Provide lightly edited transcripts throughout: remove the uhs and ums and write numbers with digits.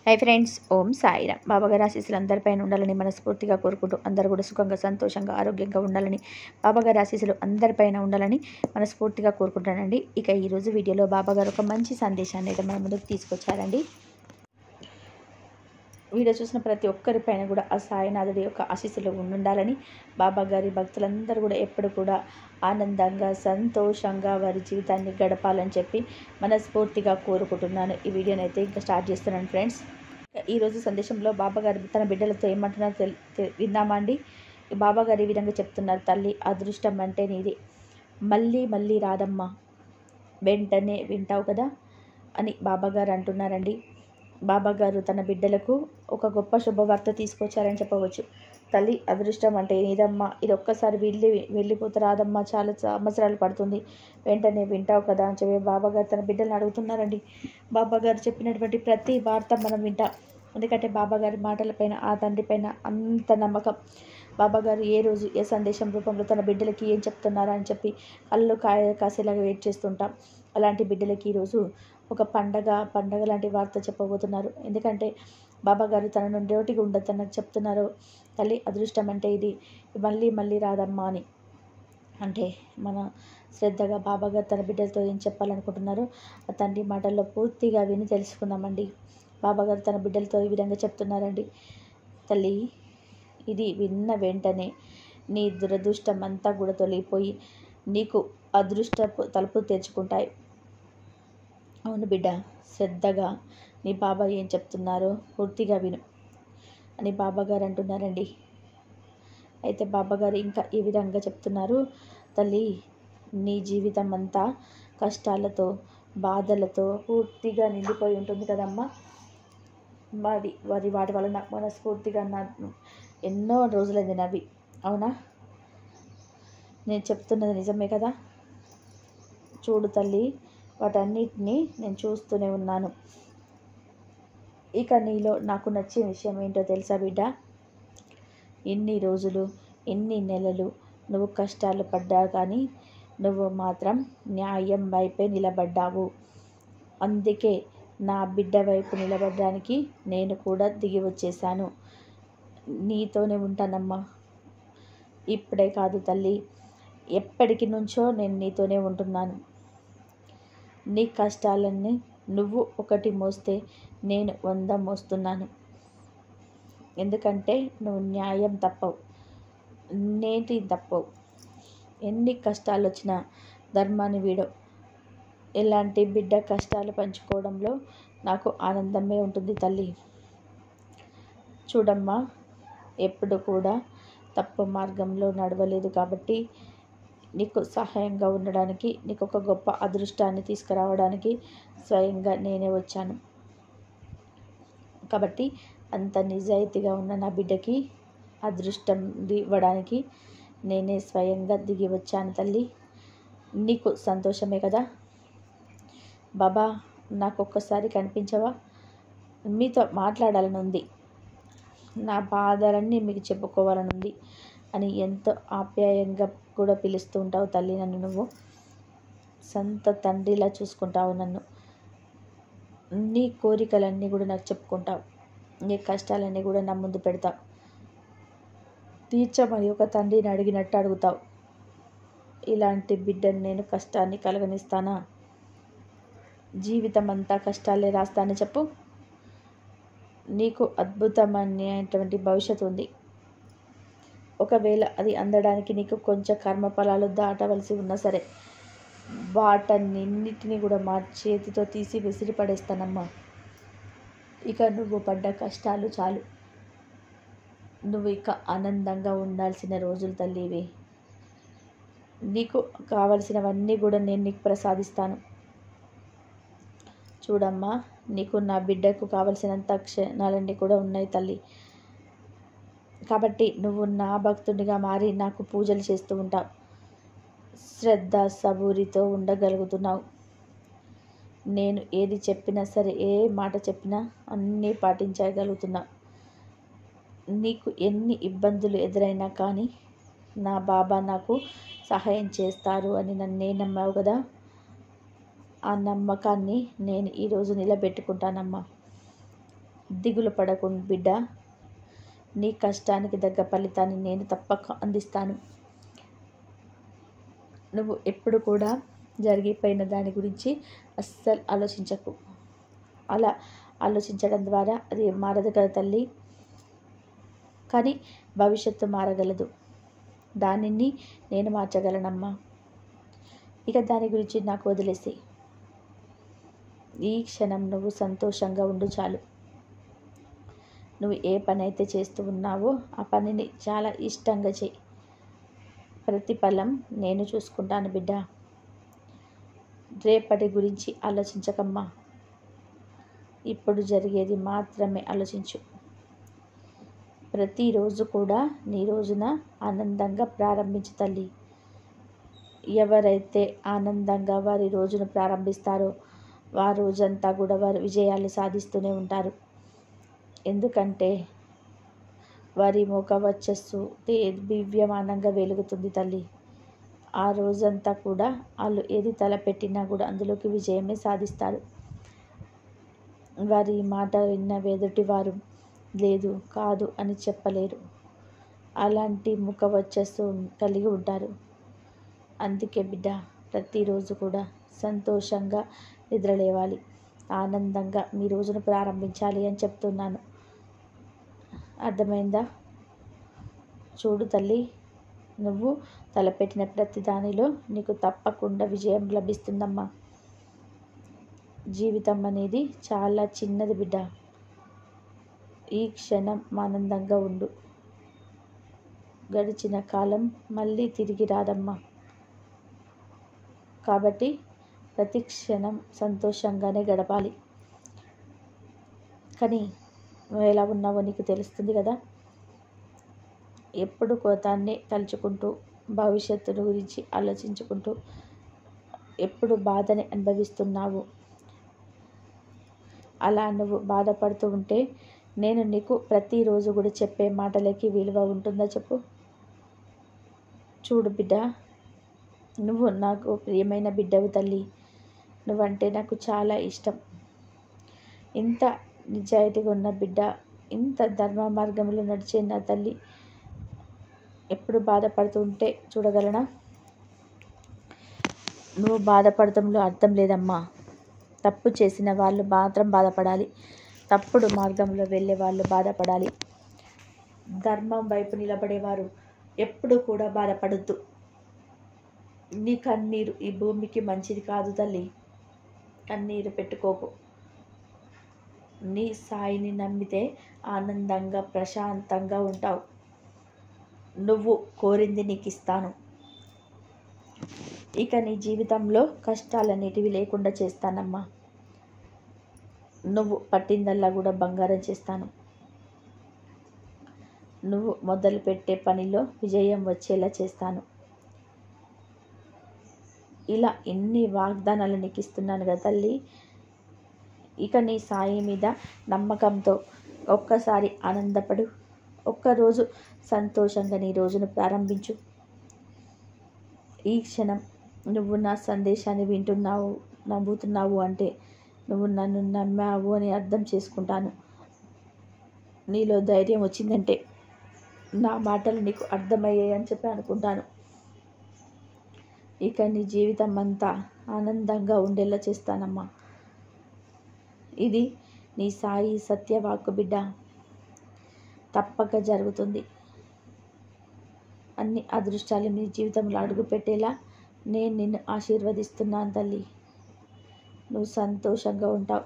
Hi friends, ఓం సాయిరామ్. బాబాగారి ఆశీస్సులు అందరిపైన ఉండాలని మనస్ఫూర్తిగా కోరుకుంటూ అందరూ కూడా సుఖంగా, సంతోషంగా, ఆరోగ్యంగా ఉండాలని, బాబాగారి ఆశీస్సులు అందరిపైన ఉండాలని మనస్ఫూర్తిగా కోరుకుంటానండి. ఇక ఈరోజు వీడియోలో బాబాగారు ఒక మంచి సందేశాన్ని అయితే మన ముందుకు తీసుకొచ్చారండి. వీడియో చూసిన ప్రతి ఒక్కరిపైన కూడా ఆ సాయినాథుడి యొక్క ఆశీస్సులు ఉండాలని, బాబాగారి భక్తులందరూ కూడా ఎప్పుడు కూడా ఆనందంగా, సంతోషంగా వారి జీవితాన్ని గడపాలని చెప్పి మనస్ఫూర్తిగా కోరుకుంటున్నాను. ఈ వీడియోని అయితే ఇంకా స్టార్ట్ చేస్తున్నాను ఫ్రెండ్స్. ఈరోజు సందేశంలో బాబాగారు తన బిడ్డలతో ఏమంటున్నారో విందామా అండి. బాబాగారు ఈ విధంగా చెప్తున్నారు: తల్లి, అదృష్టం అంటే నీది, మళ్ళీ మళ్ళీ రాదమ్మా, వెంటనే వింటావు కదా అని బాబాగారు అంటున్నారండి. బాబాగారు తన బిడ్డలకు ఒక గొప్ప శుభవార్త తీసుకొచ్చారని చెప్పవచ్చు. తల్లి, అదృష్టం అంటే నీదమ్మా, ఇది ఒక్కసారి వెళ్ళిపోతే రాదమ్మా, చాలా సంవత్సరాలు పడుతుంది, వెంటనే వింటావు కదా అని చెప్పి బాబాగారు తన బిడ్డలను అడుగుతున్నారండి. బాబాగారు చెప్పినటువంటి ప్రతి వార్త మనం వింటాం, ఎందుకంటే బాబాగారి మాటలపైన, ఆ తండ్రి పైన అంత నమ్మకం. బాబాగారు ఏ రోజు ఏ సందేశం రూపంలో తన బిడ్డలకి ఏం చెప్తున్నారా అని చెప్పి కళ్ళు కాసేలాగా వెయిట్ చేస్తుంటాం. అలాంటి బిడ్డలకి ఈరోజు ఒక పండగ లాంటి వార్త చెప్పబోతున్నారు. ఎందుకంటే బాబాగారు తన నోటికి ఉండదు తనకు చెప్తున్నారు, తల్లి, అదృష్టం అంటే ఇది, మళ్ళీ మళ్ళీ రాదమ్మా అని. అంటే మన శ్రద్ధగా బాబాగారు తన బిడ్డలతో ఏం చెప్పాలనుకుంటున్నారో ఆ తండ్రి మాటల్లో పూర్తిగా విని తెలుసుకుందామండి. బాబాగారు తన బిడ్డలతో ఈ విధంగా చెప్తున్నారండి: తల్లి, ఇది విన్న వెంటనే నీ దురదృష్టం అంతా కూడా తొలగిపోయి నీకు అదృష్టపు తలుపు తెరుచుకుంటాయి. అవును బిడ్డ, శ్రద్ధగా నీ బాబా ఏం చెప్తున్నారో పూర్తిగా విను అని బాబాగారు అంటున్నారండి. అయితే బాబాగారు ఇంకా ఈ విధంగా చెప్తున్నారు: తల్లి, నీ జీవితం అంతా కష్టాలతో, బాధలతో పూర్తిగా నిండిపోయి ఉంటుంది కదమ్మా. వాటి వలన మనస్ఫూర్తిగా ఎన్నో రోజులైంది నవ్వి, అవునా? నేను చెప్తున్నది నిజమే కదా. చూడు తల్లి, వాటన్నిటినీ నేను చూస్తూనే ఉన్నాను. ఇక నీలో నాకు నచ్చిన విషయం ఏంటో తెలుసా బిడ్డ? ఇన్ని రోజులు, ఇన్ని నెలలు నువ్వు కష్టాలు పడ్డా కానీ నువ్వు మాత్రం న్యాయం వైపే నిలబడ్డావు. అందుకే నా బిడ్డ వైపు నిలబడడానికి నేను కూడా దిగి వచ్చేసాను. నీతోనే ఉంటానమ్మా. ఇప్పుడే కాదు తల్లి, ఎప్పటికి నుంచో నేను నీతోనే ఉంటున్నాను. నీ కష్టాలన్నీ నువ్వు ఒకటి మోస్తే నేను 100 మోస్తున్నాను. ఎందుకంటే నువ్వు న్యాయం తప్పవు, నేటి తప్పవు. ఎన్ని కష్టాలు వచ్చినా ధర్మాన్ని వీడవు. ఇలాంటి బిడ్డ కష్టాలు పంచుకోవడంలో నాకు ఆనందమే ఉంటుంది తల్లి. చూడమ్మా, ఎప్పుడు కూడా తప్పు మార్గంలో నడవలేదు కాబట్టి నీకు సహాయంగా ఉండడానికి, నీకు ఒక గొప్ప అదృష్టాన్ని తీసుకురావడానికి స్వయంగా నేనే వచ్చాను. కాబట్టి అంత నిజాయితీగా ఉన్న నా బిడ్డకి అదృష్టం ఇవ్వడానికి నేనే స్వయంగా దిగి వచ్చాను తల్లి. నీకు సంతోషమే కదా? బాబా, నాకు ఒక్కసారి కనిపించవా? మీతో మాట్లాడాలని ఉంది, నా బాధలన్నీ మీకు చెప్పుకోవాలని ఉంది అని ఎంతో ఆప్యాయంగా కూడా పిలుస్తూ ఉంటావు తల్లి. నన్ను నువ్వు సొంత తండ్రిలా చూసుకుంటావు. నన్ను, నీ కోరికలన్నీ కూడా నాకు చెప్పుకుంటావు, నీ కష్టాలన్నీ కూడా నా ముందు పెడతావు. తీర్చమని ఒక తండ్రిని అడిగినట్టు అడుగుతావు. ఇలాంటి బిడ్డను నేను కష్టాన్ని కలగనిస్తానా? జీవితం అంతా కష్టాలే రాస్తానని చెప్పు. నీకు అద్భుతమైనటువంటి భవిష్యత్తు ఉంది. ఒకవేళ అది అందడానికి నీకు కొంచెం కర్మఫలాలు దాటవలసి ఉన్నా సరే, వాటన్నిటిని కూడా మా చేతితో తీసి విసిరి పడేస్తానమ్మా. ఇక నువ్వు పడ్డ కష్టాలు చాలు. నువ్వు ఇక ఆనందంగా ఉండాల్సిన రోజులు తల్లి ఇవి. నీకు కావలసినవన్నీ కూడా నేను నీకు ప్రసాదిస్తాను. చూడమ్మా, నీకు నా బిడ్డకు కావలసినంత క్షణాలన్నీ కూడా ఉన్నాయి తల్లి. కాబట్టి నువ్వు నా భక్తుడిగా మారి నాకు పూజలు చేస్తూ ఉంటావు. శ్రద్ధ సబూరితో ఉండగలుగుతున్నావు. నేను ఏది చెప్పినా సరే, ఏ మాట చెప్పినా అన్నీ పాటించగలుగుతున్నావు. నీకు ఎన్ని ఇబ్బందులు ఎదురైనా కానీ నా బాబా నాకు సహాయం చేస్తారు అని నన్నే నమ్మావు కదా. ఆ నమ్మకాన్ని నేను ఈరోజు నిలబెట్టుకుంటానమ్మా. దిగులు పడకు బిడ్డ, నీ కష్టానికి తగ్గ ఫలితాన్ని నేను తప్పక అందిస్తాను. నువ్వు ఎప్పుడు కూడా జరిగిపోయిన దాని గురించి అస్సలు ఆలోచించకు. అలా ఆలోచించడం ద్వారా అది మారదు కదా తల్లి. కానీ భవిష్యత్తు మారగలదు. దానిని నేను మార్చగలనమ్మా. ఇక దాని గురించి నాకు వదిలేసి ఈ క్షణం నువ్వు సంతోషంగా ఉండు చాలు. నువ్వు ఏ పని అయితే చేస్తూ ఉన్నావో ఆ పనిని చాలా ఇష్టంగా చెయ్యి. ప్రతిఫలం నేను చూసుకుంటాను బిడ్డ. రేపటి గురించి ఆలోచించకమ్మా. ఇప్పుడు జరిగేది మాత్రమే ఆలోచించు. ప్రతిరోజు కూడా నీ రోజున ఆనందంగా ప్రారంభించు తల్లి. ఎవరైతే ఆనందంగా వారి రోజును ప్రారంభిస్తారో ఆ రోజంతా కూడా వారు విజయాలు సాధిస్తూనే ఉంటారు. ఎందుకంటే వారి ముఖ వచ్చస్సు దివ్యమానంగా వెలుగుతుంది తల్లి. ఆ రోజంతా కూడా వాళ్ళు ఏది తలపెట్టినా కూడా అందులోకి విజయమే సాధిస్తారు. వారి మాట విన్న ఎదుటి వారు లేదు కాదు అని చెప్పలేరు. అలాంటి ముఖ వచ్చస్సు కలిగి ఉంటారు. అందుకే బిడ్డ, ప్రతిరోజు కూడా సంతోషంగా నిద్రలేవాలి, ఆనందంగా మీ రోజును ప్రారంభించాలి అని చెప్తున్నాను. అర్థమైందా? చూడు తల్లి, నువ్వు తలపెట్టిన ప్రతి దానిలో నీకు తప్పకుండా విజయం లభిస్తుందమ్మా. జీవితం అనేది చాలా చిన్నది బిడ్డ. ఈ క్షణం ఆనందంగా ఉండు. గడిచిన కాలం మళ్ళీ తిరిగి రాదమ్మా. కాబట్టి ప్రతి క్షణం సంతోషంగానే గడపాలి. కానీ నువ్వు ఎలా ఉన్నావో నీకు తెలుస్తుంది కదా. ఎప్పుడు కోతాన్ని తలుచుకుంటూ భవిష్యత్తు గురించి ఆలోచించుకుంటూ ఎప్పుడు బాధని అనుభవిస్తున్నావు. అలా నువ్వు బాధపడుతూ ఉంటే నేను నీకు ప్రతిరోజు కూడా చెప్పే మాటలకి విలువ ఉంటుందా చెప్పు. చూడు బిడ్డ, నువ్వు నాకు ప్రియమైన బిడ్డవు తల్లి. నువ్వంటే నాకు చాలా ఇష్టం. ఇంత నిజాయితీగా ఉన్న బిడ్డ, ఇంత ధర్మ మార్గంలో నడిచే నా తల్లి ఎప్పుడు బాధపడుతూ ఉంటే చూడగలనా? నువ్వు బాధపడటంలో అర్థం లేదమ్మా. తప్పు చేసిన వాళ్ళు మాత్రం బాధపడాలి. తప్పుడు మార్గంలో వెళ్ళే వాళ్ళు బాధపడాలి. ధర్మం వైపు నిలబడేవారు ఎప్పుడు కూడా బాధపడద్దు. నీ కన్నీరు ఈ భూమికి మంచిది కాదు తల్లి. కన్నీరు పెట్టుకోకు. నీ సాయిని నమ్మితే ఆనందంగా ప్రశాంతంగా ఉంటావు. నువ్వు కోరింది నీకు ఇస్తాను. ఇక నీ జీవితంలో కష్టాలనేటివి లేకుండా చేస్తానమ్మా. నువ్వు పట్టిందల్లా కూడా బంగారం చేస్తాను. నువ్వు మొదలుపెట్టే పనిలో విజయం వచ్చేలా చేస్తాను. ఇలా ఎన్ని వాగ్దానాలు నీకు ఇస్తున్నాను కదా తల్లి. ఇక నీ సాయి మీద నమ్మకంతో ఒక్కసారి ఆనందపడు. ఒక్కరోజు సంతోషంగా నీ రోజును ప్రారంభించు. ఈ క్షణం నువ్వు నా సందేశాన్ని వింటున్నావు, నమ్ముతున్నావు అంటే నువ్వు నన్ను నమ్మావు అని అర్థం చేసుకుంటాను. నీలో ధైర్యం వచ్చిందంటే నా మాటలు నీకు అర్థమయ్యాయి అని చెప్పి అనుకుంటాను. ఇక నీ జీవితం అంతా ఆనందంగా ఉండేలా చేస్తానమ్మా. ఇది నీ సాయి సత్యవాక్కు బిడ్డ. తప్పక జరుగుతుంది. అన్ని అదృష్టాలు నీ జీవితంలో అడుగుపెట్టేలా నేను నిన్ను ఆశీర్వదిస్తున్నాను తల్లి. నువ్వు సంతోషంగా ఉంటావు.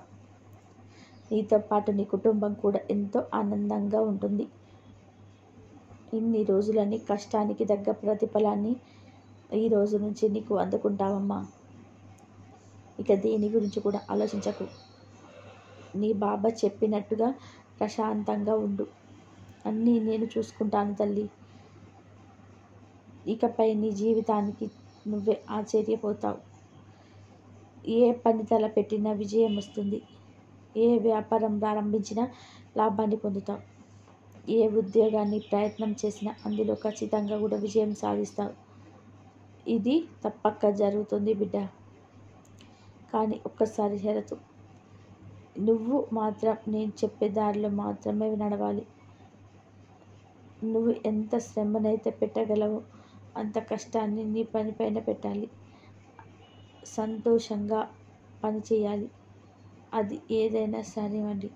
నీతో పాటు నీ కుటుంబం కూడా ఎంతో ఆనందంగా ఉంటుంది. ఇన్ని రోజులని కష్టానికి తగ్గ ప్రతిఫలాన్ని ఈ రోజు నుంచి నీకు అందుకుంటావమ్మా. ఇక దేని గురించి కూడా ఆలోచించకు. నీ బాబా చెప్పినట్టుగా ప్రశాంతంగా ఉండు. అన్నీ నేను చూసుకుంటాను తల్లి. ఇకపై నీ జీవితానికి నువ్వే ఆశ్చర్యపోతావు. ఏ పని తలపెట్టినా విజయం వస్తుంది. ఏ వ్యాపారం ప్రారంభించినా లాభాన్ని పొందుతావు. ఏ ఉద్యోగాన్ని ప్రయత్నం చేసినా అందులో ఖచ్చితంగా కూడా విజయం సాధిస్తావు. ఇది తప్పక జరుగుతుంది బిడ్డ. కానీ ఒక్కసారి షరతు, నువ్వు మాత్రం నేను చెప్పే దారిలో మాత్రమే నడవాలి. నువ్వు ఎంత శ్రమనైతే పెట్టగలవో అంత కష్టాన్ని నీ పని పైన పెట్టాలి. సంతోషంగా పని చేయాలి. అది ఏదైనా సరేనండి.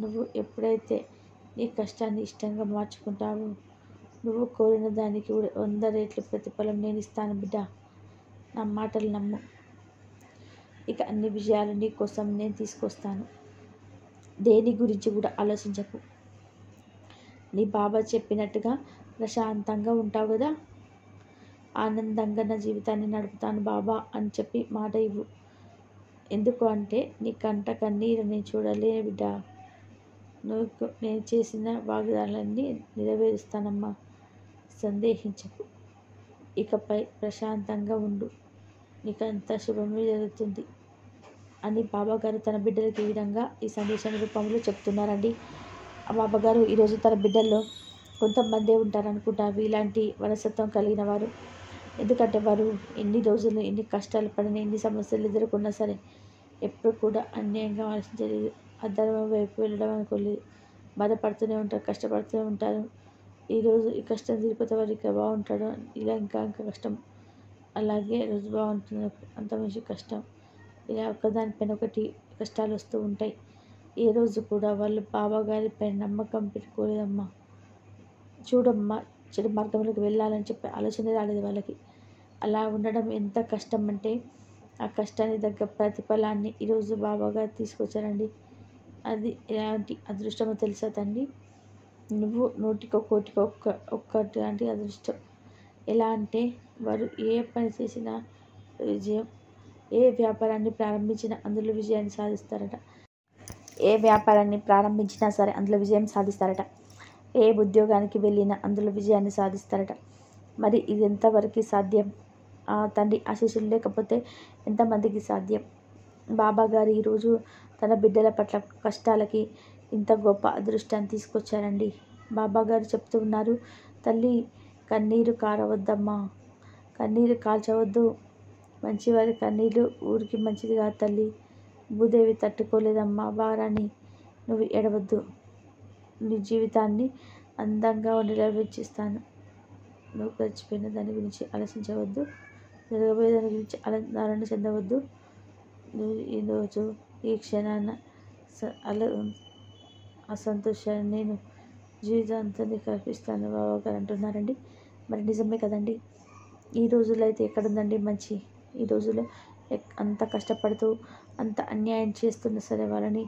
నువ్వు ఎప్పుడైతే నీ కష్టాన్ని ఇష్టంగా మార్చుకుంటావో నువ్వు కోరిన దానికి 100 రెట్లు ప్రతిఫలం నేను ఇస్తాను బిడ్డ. నా మాటలు నమ్ము. ఇక అన్ని విజయాలు నీ కోసం నేను తీసుకొస్తాను. దేని గురించి కూడా ఆలోచించకు. నీ బాబా చెప్పినట్టుగా ప్రశాంతంగా ఉంటావు కదా. ఆనందంగా నా జీవితాన్ని నడుపుతాను బాబా అని చెప్పి మాట ఇవ్వు. ఎందుకు అంటే నీ కంట కన్నీరు నేను చూడలేను బిడ్డ. నువ్వు నేను చేసిన వాగ్దానాలన్నీ నెరవేరుస్తానమ్మా. సందేహించకు. ఇకపై ప్రశాంతంగా ఉండు. నీకంతా శుభమే జరుగుతుంది అని బాబాగారు తన బిడ్డలకి ఈ విధంగా ఈ సందేశం రూపంలో చెప్తున్నారండి. ఆ బాబాగారు ఈరోజు తన బిడ్డల్లో కొంతమందే ఉంటారనుకుంటా ఇలాంటి మనస్తత్వం కలిగిన వారు. ఎందుకంటే వారు ఎన్ని రోజులు ఎన్ని కష్టాలు పడినా ఎన్ని సమస్యలు ఎదుర్కొన్నా సరే ఎప్పుడు కూడా అన్యాయంగా ఆలోచించలేదు. అధర్మం వైపు వెళ్ళడం అనుకోలేదు. బాధపడుతూనే ఉంటారు, కష్టపడుతూనే ఉంటారు. ఈరోజు ఈ కష్టం తీరిపోతే వారు ఇంకా బాగుంటాడు, ఇలా ఇంకా ఇంకా కష్టం, అలాగే రోజు బాగుంటుంది అంత మంచి కష్టం, ఇలా ఒకదానిపైన ఒకటి కష్టాలు వస్తూ ఉంటాయి. ఏ రోజు కూడా వాళ్ళు బాబాగారిపై నమ్మకం పెట్టుకోలేదమ్మా. చూడమ్మా, చెడు మార్గంలోకి వెళ్ళాలని చెప్పి ఆలోచన రాలేదు వాళ్ళకి. అలా ఉండడం ఎంత కష్టం అంటే ఆ కష్టానికి తగ్గ ప్రతిఫలాన్ని ఈరోజు బాబాగారు తీసుకొచ్చారండి. అది ఎలాంటి అదృష్టమో తెలుసా తండ్రి. నువ్వు 100కి 1 ఒక్కటి లాంటి అదృష్టం. ఎలా అంటే వారు ఏ పని చేసినా విజయం, ఏ వ్యాపారాన్ని ప్రారంభించినా అందులో విజయాన్ని సాధిస్తారట. ఏ వ్యాపారాన్ని ప్రారంభించినా సరే అందులో విజయం సాధిస్తారట. ఏ ఉద్యోగానికి వెళ్ళినా అందులో విజయాన్ని సాధిస్తారట. మరి ఇది ఎంతవరకు సాధ్యం? తండ్రి ఆశీస్సులు లేకపోతే ఎంతమందికి సాధ్యం? బాబాగారు ఈరోజు తన బిడ్డల పట్ల కష్టాలకి ఇంత గొప్ప అదృష్టాన్ని తీసుకొచ్చారండి. బాబాగారు చెప్తూ ఉన్నారు, తల్లి కన్నీరు కారవద్దమ్మా, కన్నీరు కాల్చవద్దు. మంచివారి కన్నీళ్ళు ఊరికి మంచిది కాదు తల్లి. భూదేవి తట్టుకోలేదమ్మా భారాన్ని. నువ్వు ఏడవద్దు. నీ జీవితాన్ని అందంగా నెరవేర్చిస్తాను. నువ్వు గడిచిపోయిన దాని గురించి ఆలోచించవద్దు. జరగబోయే దాని గురించి ఆనందం చెందవద్దు. నువ్వు ఈరోజు ఈ క్షణాన ఆ సంతోషాన్ని నేను జీవితాంతం నీకు అర్పిస్తాను బాబాగారు అంటున్నారండి. మరి నిజమే కదండి. ఈ రోజుల్లో అయితే ఎక్కడుందండి మంచి? ఈ రోజుల్లో అంత కష్టపడుతూ అంత అన్యాయం చేస్తున్న సరే వాళ్ళని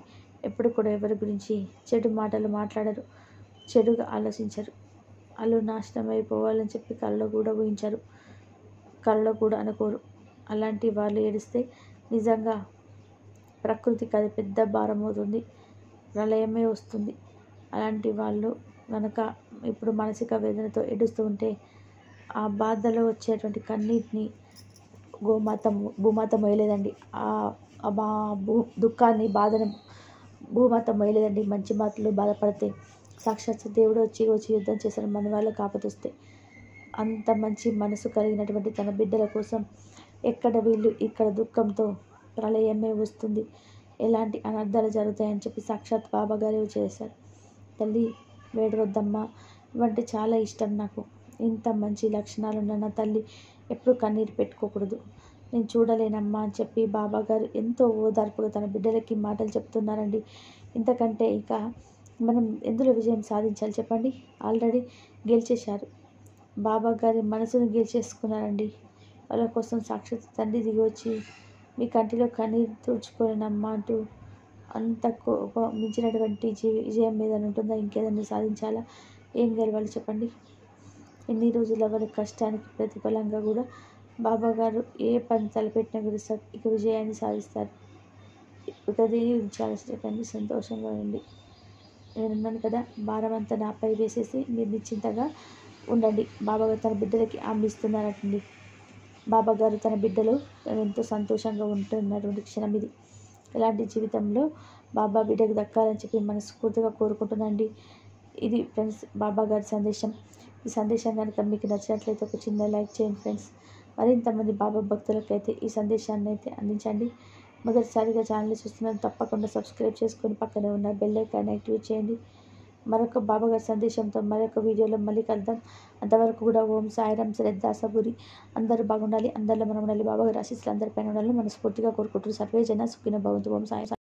ఎప్పుడు కూడా ఎవరి గురించి చెడు మాటలు మాట్లాడరు, చెడుగా ఆలోచించరు. వాళ్ళు నాశనం అయిపోవాలని చెప్పి కళ్ళలో కూడా ఊహించరు, కళ్ళలో కూడా అనుకోరు. అలాంటి వాళ్ళు ఏడిస్తే నిజంగా ప్రకృతికి అది పెద్ద భారం అవుతుంది, ప్రళయమే వస్తుంది. అలాంటి వాళ్ళు కనుక ఇప్పుడు మానసిక వేదనతో ఏడుస్తూ ఉంటే ఆ బాధలో వచ్చేటువంటి కన్నీటిని భూమాత మొయ్యలేదండి. దుఃఖాన్ని బాధను భూమాత మొయ్యలేదండి. మంచి మాటలు బాధపడితే సాక్షాత్ దేవుడు వచ్చి యుద్ధం చేశారు మన వాళ్ళకి ఆపదొస్తే. అంత మంచి మనసు కలిగినటువంటి తన బిడ్డల కోసం ఎక్కడ వీళ్ళు ఇక్కడ దుఃఖంతో ప్రళయమే వస్తుంది, ఎలాంటి అనర్థాలు జరుగుతాయని చెప్పి సాక్షాత్ బాబాగారే చేశారు. తల్లి వేడవద్దమ్మా, ఇవంటే చాలా ఇష్టం నాకు. ఇంత మంచి లక్షణాలు ఉన్న నా తల్లి ఎప్పుడు కన్నీరు పెట్టుకోకూడదు, నేను చూడలేనమ్మా అని చెప్పి బాబాగారు ఎంతో ఓదార్పుగా తన బిడ్డలకి మాటలు చెప్తున్నారండి. ఇంతకంటే ఇక మనం ఎందులో విజయం సాధించాలి చెప్పండి? ఆల్రెడీ గెలిచేశారు. బాబాగారి మనసును గెలిచేసుకున్నారండి. వాళ్ళ కోసం సాక్షాత్ తండ్రి దిగి వచ్చి మీ కంటిలో కన్నీరు తుడుచుకోలేనమ్మా అంటూ అంత మించినటువంటి విజయం ఏదైనా ఉంటుందా? ఇంకేదైనా సాధించాలా? ఏం గెలవాలి చెప్పండి? ఎన్ని రోజుల వారి కష్టానికి ప్రతిఫలంగా కూడా బాబాగారు ఏ పని తలపెట్టినా కూడా ఇక విజయాన్ని సాధిస్తారు. ఇక దేని గురించి ఆలోచించకండి, సంతోషంగా ఉండి నేనున్నాను కదా, భారం అంతా నాపై వేసేసి మీరు నిశ్చింతగా ఉండండి. బాబాగారు తన బిడ్డలకి హామీ ఇస్తున్నారండి. బాబాగారు తన బిడ్డలు ఎంతో సంతోషంగా ఉంటున్నటువంటి క్షణం ఇది. ఇలాంటి జీవితంలో బాబా బిడ్డకు దక్కాలని చెప్పి మనస్ఫూర్తిగా కోరుకుంటున్నాండి. ఇది ఫ్రెండ్స్ బాబాగారి సందేశం. ఈ సందేశం కనుక మీకు నచ్చినట్లయితే ఒక చిన్న లైక్ చేయండి ఫ్రెండ్స్. మరింతమంది బాబా భక్తులకైతే ఈ సందేశాన్ని అయితే అందించండి. మొదటిసారిగా ఛానల్ని చూస్తున్నాను తప్పకుండా సబ్స్క్రైబ్ చేసుకొని పక్కనే ఉన్న బెల్ ఐకాన్ యాక్టివేట్ చేయండి. మరొక బాబాగారి సందేశంతో మరొక వీడియోలో మళ్ళీ కలుద్దాం. అంతవరకు కూడా ఓం సాయిరాం, శ్రద్ధ, సబూరి. అందరూ బాగుండాలి, అందరిలో మనం ఉండాలి. బాబాగారి ఆశీస్సులు అందరిపైన ఉండాలని మనస్ఫూర్తిగా కోరుకుంటున్నారు. సర్వే జన సుఖినో భవంతు. ఓం సాయి.